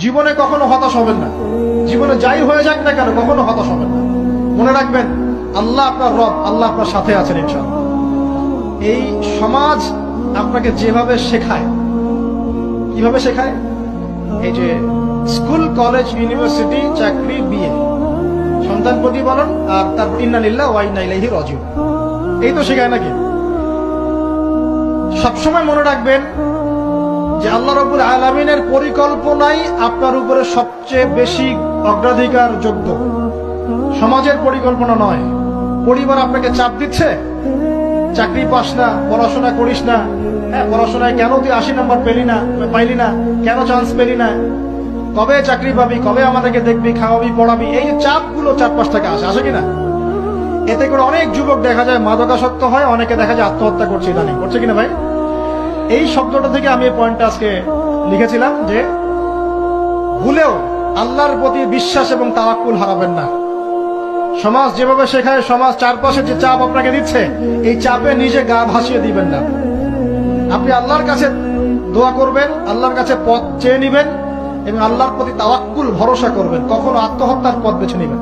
জীবনে কখনো হতাশ হবেন না। জীবনে যাই হয়ে যাক না কেন কখনো হতাশ হবেন না। মনে রাখবেন আল্লাহ আপনার রব, আল্লাহ আপনার সাথে আছেন ইনশাআল্লাহ। এই সমাজ আপনাকে যেভাবে শেখায়, কিভাবে শেখায়, এই যে স্কুল, কলেজ, ইউনিভার্সিটি, চাকরি, বিয়ে, সন্তান প্রতিপালন, আর তারপর ইন্না লিল্লাহি ওয়া ইন্না ইলাইহি রাজিউন, এই তো শেখায় নাকি? সবসময় মনে রাখবেন যে আল্লাহ রাব্বুল আলামিনের পরিকল্পনাই আপনার উপরে সবচেয়ে বেশি অগ্রাধিকার যোগ্য, সমাজের পরিকল্পনা নয়। পরিবার আপনাকে চাপ দিচ্ছে, চাকরি পাস না, পড়াশোনা করিস না, হ্যাঁ পড়াশোনায় কেন তুই 80 নম্বর পাইলি না, কেন চান্স পেলি না, কবে চাকরি পাবি, কবে আমাদেরকে দেখবি, খাওয়াবি, পড়াবি, এই যে চাপগুলো চারপাশ থেকে আসে কিনা, এতে করে অনেক যুবক দেখা যায় মাদকাসক্ত হয়, অনেকে দেখা যায় আত্মহত্যা করছে, ইদানিং করছে কিনা ভাই? এই শব্দটা থেকে আমি এই পয়েন্টটা আজকে লিখেছিলাম যে ভুলেও আল্লাহর প্রতি বিশ্বাস এবং তাওয়াক্কুল হারাবেন না। সমাজ যেভাবে শেখায়, সমাজ চারপাশে যে চাপ আপনাকে দিচ্ছে, এই চাপে নিজে গা ভাসিয়ে দিবেন না। আপনি আল্লাহর কাছে দোয়া করবেন, আল্লাহর কাছে পথ চেয়ে নিবেন এবং আল্লাহর প্রতি তাওয়াক্কুল ভরসা করবেন, কখনো আত্মহত্যার পথ বেছে নিবেন।